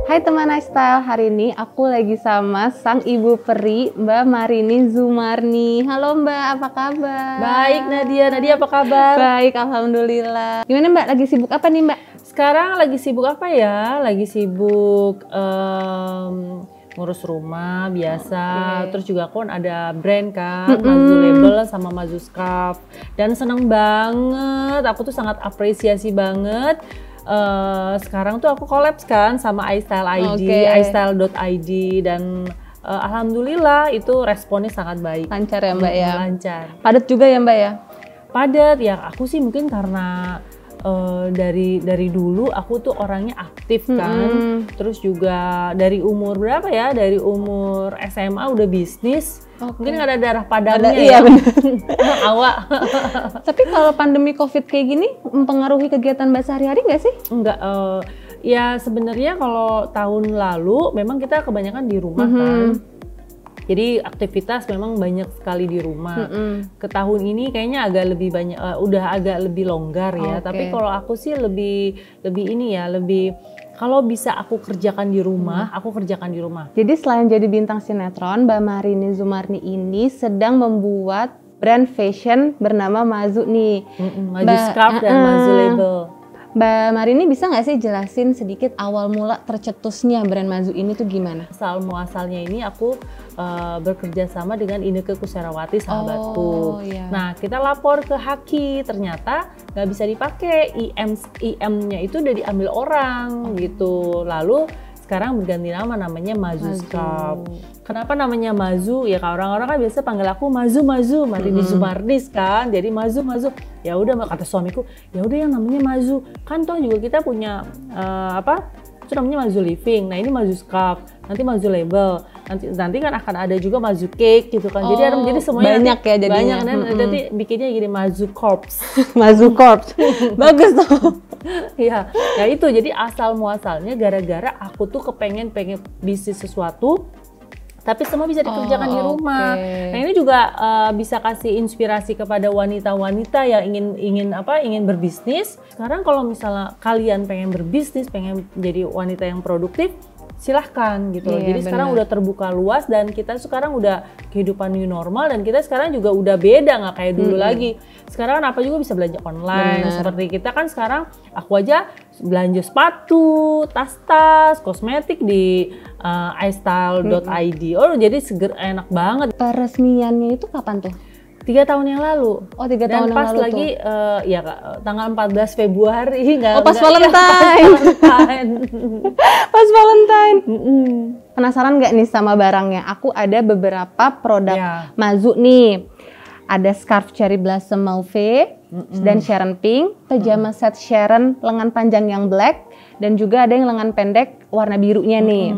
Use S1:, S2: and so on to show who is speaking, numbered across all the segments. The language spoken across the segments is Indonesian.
S1: Hai teman lifestyle, hari ini aku lagi sama sang ibu peri Mbak Marini Zumarni. Halo Mbak, apa kabar?
S2: Baik Nadia apa kabar?
S1: Baik, alhamdulillah. Gimana Mbak, lagi sibuk apa nih Mbak?
S2: Sekarang lagi sibuk apa ya? Lagi sibuk ngurus rumah biasa.
S1: Okay.
S2: Terus juga aku kan ada brand kan, Mazu Label sama Mazu Scarf. Dan seneng banget, aku tuh sangat apresiasi banget. Sekarang tuh aku collabs kan sama iStyle ID, iStyle.id dan alhamdulillah itu responnya sangat baik.
S1: Lancar ya Mbak ya?
S2: Lancar.
S1: Padat juga ya Mbak ya?
S2: Padat ya, aku sih mungkin karena dari dulu aku tuh orangnya aktif kan. Terus juga dari umur berapa ya? Dari umur SMA udah bisnis. Mungkin nggak ada darah padamnya
S1: iya,
S2: ya. Awak.
S1: Tapi kalau pandemi COVID kayak gini mempengaruhi kegiatan Mbak sehari-hari nggak sih?
S2: Enggak. Ya sebenarnya kalau tahun lalu memang kita kebanyakan di rumah kan. Jadi aktivitas memang banyak sekali di rumah. Ke tahun ini kayaknya agak lebih banyak, udah agak lebih longgar ya. Tapi kalau aku sih lebih ini ya, lebih kalau bisa aku kerjakan di rumah, aku kerjakan di rumah.
S1: Jadi selain jadi bintang sinetron, Mbak Marini Zumarni ini sedang membuat brand fashion bernama Mazu nih.
S2: Mazu Scarf dan Mazu Label.
S1: Mbak Marini bisa nggak sih jelasin sedikit awal mula tercetusnya brand Mazu ini tuh gimana?
S2: Asal muasalnya ini aku bekerja sama dengan Inneke Koesherawati sahabatku. Nah kita lapor ke Haki, ternyata nggak bisa dipakai, IM-nya itu udah diambil orang gitu. Lalu sekarang berganti nama, namanya Mazu Scarf. Kenapa namanya Mazu? Ya orang-orang kan biasa panggil aku Mazu, Marini Zumarni kan. Jadi Mazu. Ya udah, kata suamiku, ya udah yang namanya Mazu. Kan toh juga kita punya itu namanya Mazu Living. Nah ini Mazu Scarf, nanti Mazu Label. Nanti kan akan ada juga Mazu Cake gitu kan. Jadi semuanya
S1: banyak ya jadinya.
S2: Banyak nanti bikinnya gini Mazu Corps.
S1: Mazu Corps. Bagus tuh.
S2: Ya itu jadi asal muasalnya gara-gara aku tuh pengen bisnis sesuatu tapi semua bisa dikerjakan di rumah. Nah ini juga bisa kasih inspirasi kepada wanita-wanita yang ingin berbisnis. Sekarang kalau misalnya kalian pengen berbisnis, pengen jadi wanita yang produktif, silahkan gitu loh. Jadi sekarang udah terbuka luas dan kita sekarang udah kehidupan new normal dan kita sekarang juga udah beda, nggak kayak dulu lagi. Sekarang apa juga bisa belanja online. Seperti kita kan sekarang aku aja belanja sepatu, tas-tas, kosmetik di iStyle.id. Oh jadi enak banget.
S1: Peresmiannya itu kapan tuh?
S2: 3 tahun yang lalu.
S1: Oh 3 tahun yang lalu. Dan
S2: pas lagi tanggal 14 Februari.
S1: Pas Valentine. Pas Valentine. Penasaran nggak nih sama barangnya? Aku ada beberapa produk Mazu nih. Ada scarf cherry blossom mauve dan Sharon pink, pajama set Sharon lengan panjang yang black, dan juga ada yang lengan pendek warna birunya nih.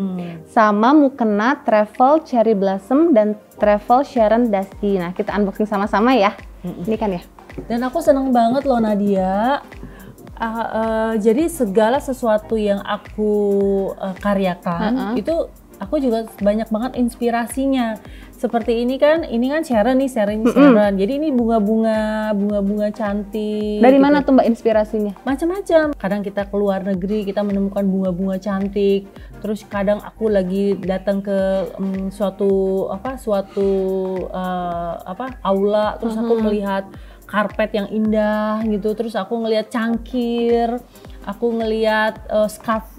S1: Sama mukena travel cherry blossom dan travel Sharon dusty. Nah kita unboxing sama-sama ya. Ini kan ya.
S2: Dan aku seneng banget loh Nadia. Jadi segala sesuatu yang aku karyakan itu aku juga banyak banget inspirasinya. Seperti ini kan Sharon nih, Sharon. Jadi ini bunga-bunga cantik.
S1: Dari mana tuh Mbak inspirasinya?
S2: Macam-macam. Kadang kita ke luar negeri, kita menemukan bunga-bunga cantik. Terus kadang aku lagi datang ke suatu aula, terus aku melihat karpet yang indah gitu. Terus aku ngelihat cangkir. Aku ngelihat scarf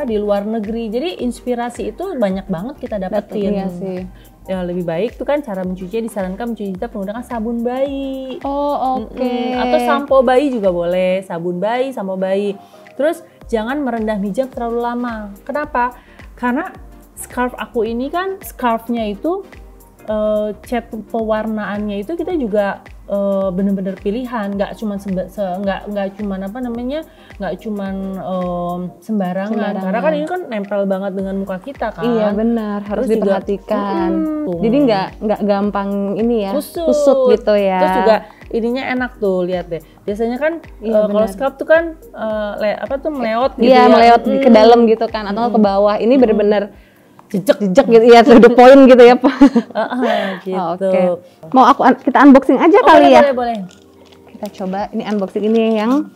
S2: di luar negeri. Jadi inspirasi itu banyak banget kita dapetin.
S1: Iya sih.
S2: Ya, lebih baik tuh kan cara mencuci, disarankan mencuci kita menggunakan sabun bayi. Atau sampo bayi juga boleh, sabun bayi, sampo bayi. Terus jangan merendam hijab terlalu lama. Kenapa? Karena scarf aku ini kan scarfnya itu cat pewarnaannya itu kita juga bener-bener pilihan, nggak cuman sembarangan. Karena kan ini kan nempel banget dengan muka kita kan.
S1: Iya benar, harus diperhatikan. Jadi nggak gampang ini ya, kusut gitu ya.
S2: Terus juga ininya enak tuh, lihat deh. Biasanya kan kalau scarf tuh kan meleot gitu.
S1: Iya, meleot ke dalam gitu kan, atau ke bawah. Ini bener-bener jejak gitu ya, to the point gitu ya Pak.
S2: Gitu.
S1: Mau kita unboxing aja kali ya?
S2: Boleh.
S1: Kita coba ini unboxing ini yang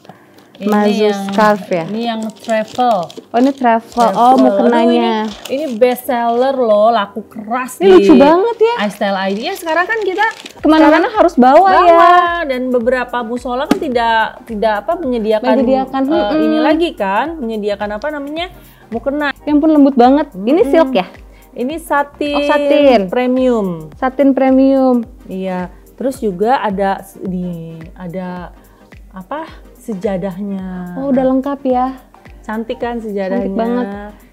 S1: Mazu scarf ya?
S2: Ini yang travel.
S1: Oh ini travel. Oh mukenanya.
S2: Ini best seller loh, laku keras.
S1: Ini lucu banget ya.
S2: iStyle ID. Ya sekarang kan kita
S1: kemana-mana harus bawa ya.
S2: Dan beberapa musola kan tidak menyediakan ini lagi kan, menyediakan apa namanya mukena.
S1: Yang pun lembut banget. Ini silk ya?
S2: Ini satin.
S1: Oh, satin
S2: premium.
S1: Satin premium.
S2: Iya. Terus juga ada apa? Sejadahnya.
S1: Oh, udah lengkap ya.
S2: Cantik kan sejadahnya.
S1: Cantik banget.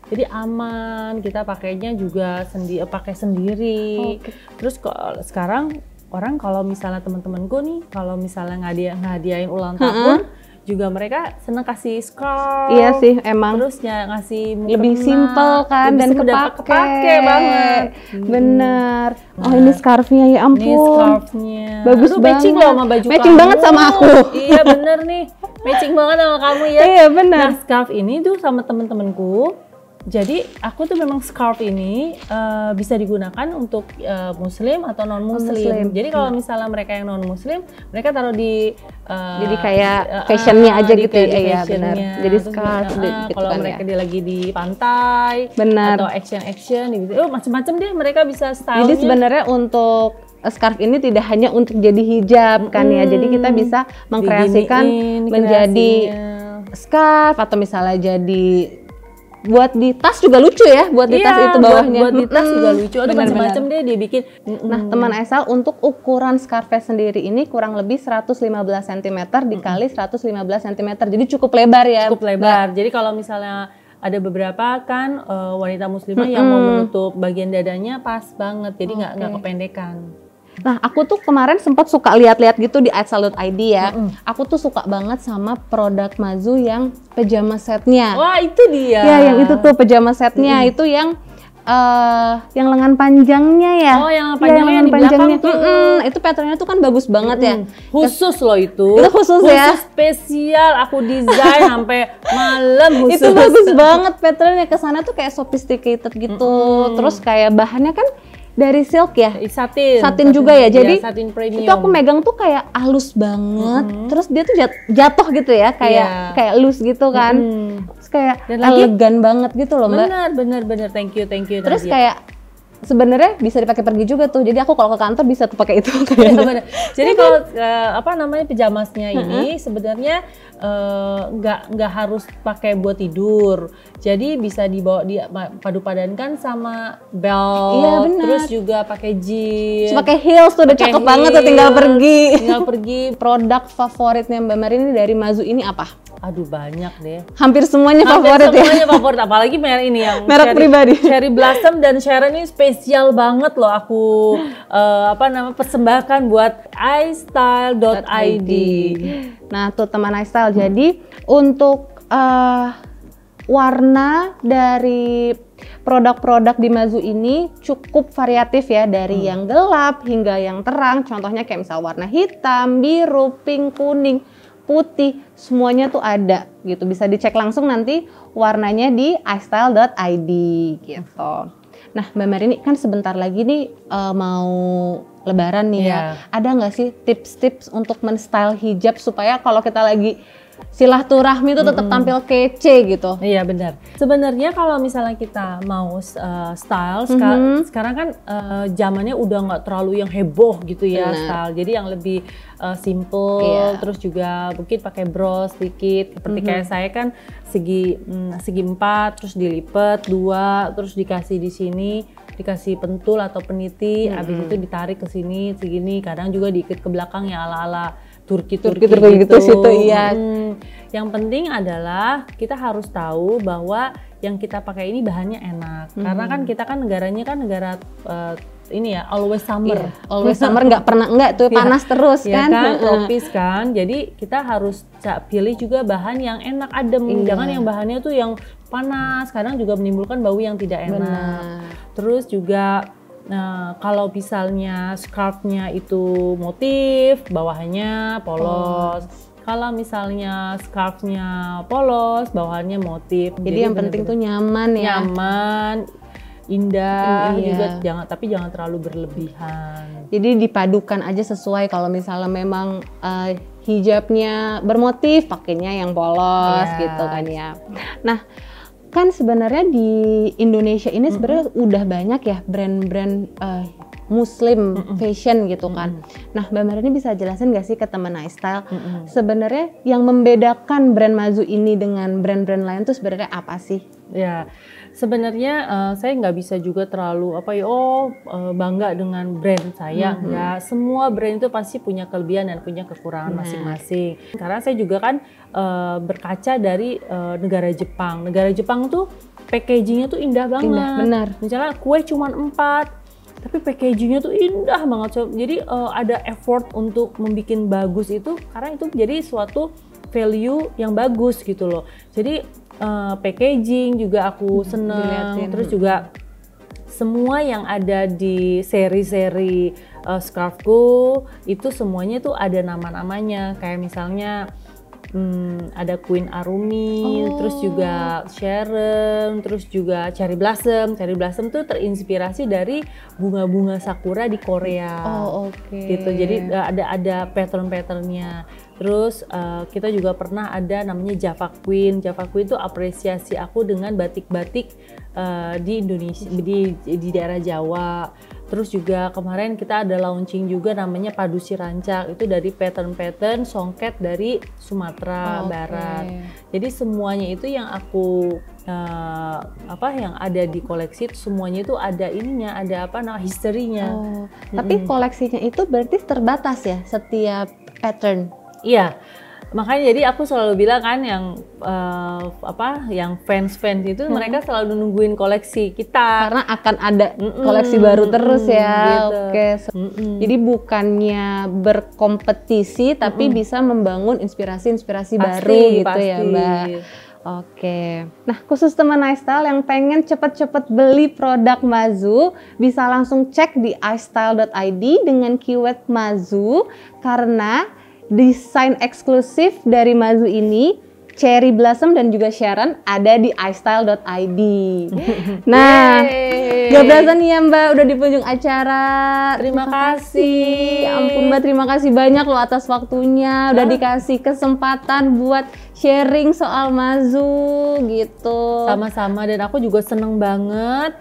S2: Jadi aman, kita pakainya juga pakai sendiri. Okay. Terus sekarang orang kalau misalnya teman-temanku nih, kalau misalnya ngadiain ulang tahun, juga mereka seneng kasih scarf.
S1: Iya sih, emang.
S2: Terus ngasih mukena.
S1: Lebih simple kan dan kepake banget. Bener. Oh ini scarfnya ya ampun. Ini
S2: scarfnya.
S1: Bagus banget.
S2: Matching loh sama baju
S1: matching
S2: kamu.
S1: Banget sama aku.
S2: Iya bener nih. Matching banget sama kamu ya.
S1: Iya bener.
S2: Nah scarf ini tuh sama temen-temenku. Jadi aku tuh memang scarf ini bisa digunakan untuk muslim atau non muslim. Jadi kalau misalnya mereka yang non muslim, mereka taruh di
S1: jadi kayak fashionnya aja gitu ya, benar. Jadi scarf gitu
S2: kalau
S1: kan
S2: mereka
S1: ya.
S2: dia lagi di pantai,
S1: benar.
S2: Atau action gitu. Macam-macam deh mereka bisa stylenya.
S1: Jadi sebenarnya untuk scarf ini tidak hanya untuk jadi hijab kan ya. Jadi kita bisa mengkreasikan menjadi scarf atau misalnya jadi buat di tas juga lucu ya, buat di tas itu bawahnya.
S2: Buat di tas juga lucu. Ada macam-macam deh dia bikin.
S1: Nah, teman Aisal untuk ukuran scarfnya sendiri ini kurang lebih 115 cm dikali 115 cm. Jadi cukup lebar ya.
S2: Cukup lebar. Jadi kalau misalnya ada beberapa kan wanita muslimah yang mau menutup bagian dadanya pas banget. Jadi nggak kependekan.
S1: Nah, aku tuh kemarin sempat suka lihat-lihat gitu di @salute.id ya. Aku tuh suka banget sama produk Mazu yang pajama setnya.
S2: Wah, itu dia.
S1: Ya, yang itu tuh pajama setnya itu yang lengan panjangnya ya.
S2: Oh, yang panjangnya yang di belakang tuh.
S1: Itu patternnya tuh kan bagus banget ya.
S2: Khusus loh itu.
S1: Itu khusus ya.
S2: Khusus spesial aku desain sampai malam khusus.
S1: Itu bagus banget patternnya, kesana tuh kayak sophisticated gitu. Terus kayak bahannya kan dari silk ya, satin juga ya, jadi
S2: satin premium.
S1: Itu aku megang tuh kayak halus banget, terus dia tuh jatuh gitu ya, kayak loose gitu kan, terus kayak elegan banget gitu loh mbak.
S2: Bener, thank you.
S1: Terus kayak sebenarnya bisa dipakai pergi juga tuh, jadi aku kalau ke kantor bisa tuh pakai itu.
S2: Jadi kalau pijamasnya ini sebenarnya nggak harus pakai buat tidur, jadi bisa dibawa padu-padankan sama belt, terus juga pakai jeans,
S1: pakai heels tuh udah cakep banget tuh, tinggal pergi. Produk favoritnya Mbak Marini dari Mazu ini apa?
S2: Aduh banyak deh.
S1: Hampir semuanya favorit ya.
S2: Semuanya favorit, apalagi merek ini yang
S1: merek pribadi.
S2: Cherry Blossom dan Sharon ini spesial banget loh aku persembahkan buat iStyle.id.
S1: Nah tuh teman iStyle, jadi untuk warna dari produk-produk di Mazu ini cukup variatif ya, dari yang gelap hingga yang terang. Contohnya kayak misal warna hitam, biru, pink, kuning, putih, semuanya tuh ada gitu. Bisa dicek langsung nanti warnanya di iStyle.id gitu. Nah Mbak Marini kan sebentar lagi nih mau lebaran nih ya. Ada nggak sih tips-tips untuk men-style hijab supaya kalau kita lagi silaturahmi itu tetap tampil kece gitu?
S2: Iya benar. Sebenarnya kalau misalnya kita mau style sekarang kan zamannya udah nggak terlalu yang heboh gitu ya style. Jadi yang lebih simple, terus juga mungkin pakai bros sedikit. Seperti kayak saya kan segi 4, terus dilipat 2, terus dikasih di sini, dikasih pentul atau peniti, habis itu ditarik ke sini segini. Kadang juga diikat ke belakang ya ala-ala Turki gitu
S1: situ iya.
S2: Yang penting adalah kita harus tahu bahwa yang kita pakai ini bahannya enak. Karena kan kita kan negaranya kan negara ini ya always summer.
S1: Always summer, nggak pernah enggak tuh panas terus kan.
S2: Tropis kan. Jadi kita harus pilih juga bahan yang enak, adem. Jangan yang bahannya tuh yang panas. Kadang juga menimbulkan bau yang tidak enak. Terus juga kalau misalnya scarfnya itu motif, bawahnya polos. Kalau misalnya scarfnya polos, bawahannya motif.
S1: Jadi yang penting tuh nyaman ya.
S2: Nyaman. indah juga, tapi jangan terlalu berlebihan.
S1: Jadi dipadukan aja sesuai, kalau misalnya memang hijabnya bermotif, pakainya yang polos gitu kan ya. Nah, kan sebenarnya di Indonesia ini sebenarnya udah banyak ya brand-brand Muslim fashion gitu kan. Nah, Mbak Marani bisa jelasin nggak sih ke teman iStyle sebenarnya yang membedakan brand Mazu ini dengan brand-brand lain tuh sebenarnya apa sih?
S2: Ya, sebenarnya saya nggak bisa juga terlalu bangga dengan brand saya. Ya, semua brand itu pasti punya kelebihan dan punya kekurangan masing-masing. Karena saya juga kan berkaca dari negara Jepang. Negara Jepang tuh packagingnya tuh indah banget.
S1: Benar.
S2: Misalnya kue cuma 4. Tapi packagingnya tuh indah banget. Jadi ada effort untuk membuat bagus itu, karena itu jadi suatu value yang bagus gitu loh. Jadi packaging juga aku seneng. Terus juga semua yang ada di seri-seri scarfku itu semuanya tuh ada nama-namanya. Kayak misalnya ada Queen Arumi, terus juga Sharon, terus juga Cherry Blossom. Cherry Blossom tuh terinspirasi dari bunga-bunga sakura di Korea. Gitu. Jadi ada pattern-patternnya. Terus kita juga pernah ada namanya Java Queen. Java Queen itu apresiasi aku dengan batik-batik di Indonesia, di daerah Jawa. Terus juga kemarin kita ada launching juga namanya Padusi Rancak, itu dari pattern-pattern songket dari Sumatera Barat. Jadi semuanya itu yang aku yang ada di koleksi itu semuanya itu ada ininya, ada historinya.
S1: Tapi koleksinya itu berarti terbatas ya setiap pattern?
S2: Iya. Makanya jadi aku selalu bilang kan yang yang fans itu mereka selalu nungguin koleksi kita
S1: karena akan ada koleksi baru terus ya.
S2: Gitu.
S1: Jadi bukannya berkompetisi tapi bisa membangun inspirasi baru gitu ya Mbak. Nah khusus teman iStyle yang pengen cepet-cepet beli produk Mazu bisa langsung cek di istyle.id dengan keyword Mazu, karena desain eksklusif dari Mazu ini, Cherry Blossom dan juga Sharon ada di istyle.id. Nah, gak berasa nih ya Mbak, udah di penghujung acara.
S2: Terima kasih.
S1: Ampun Mbak, terima kasih banyak loh atas waktunya. Udah dikasih kesempatan buat sharing soal Mazu gitu.
S2: Sama-sama, dan aku juga seneng banget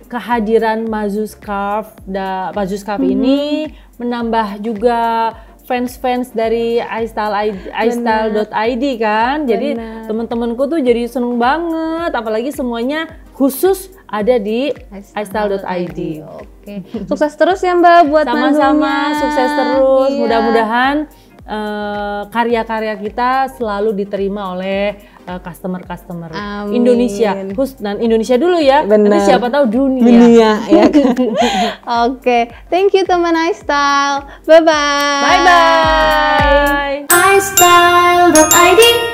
S2: kehadiran Mazu Scarf ini menambah juga fans dari istyle.id kan. Jadi teman-temanku tuh jadi seneng banget, apalagi semuanya khusus ada di istyle.id.
S1: Sukses terus ya Mbak buat Mazunya.
S2: Sama-sama, sukses terus. Mudah-mudahan karya-karya kita selalu diterima oleh customer-customer Indonesia. Dan Indonesia dulu ya. Nanti siapa tahu dunia
S1: ya. Thank you teman iStyle. Bye-bye.
S2: Bye-bye.
S3: istyle.id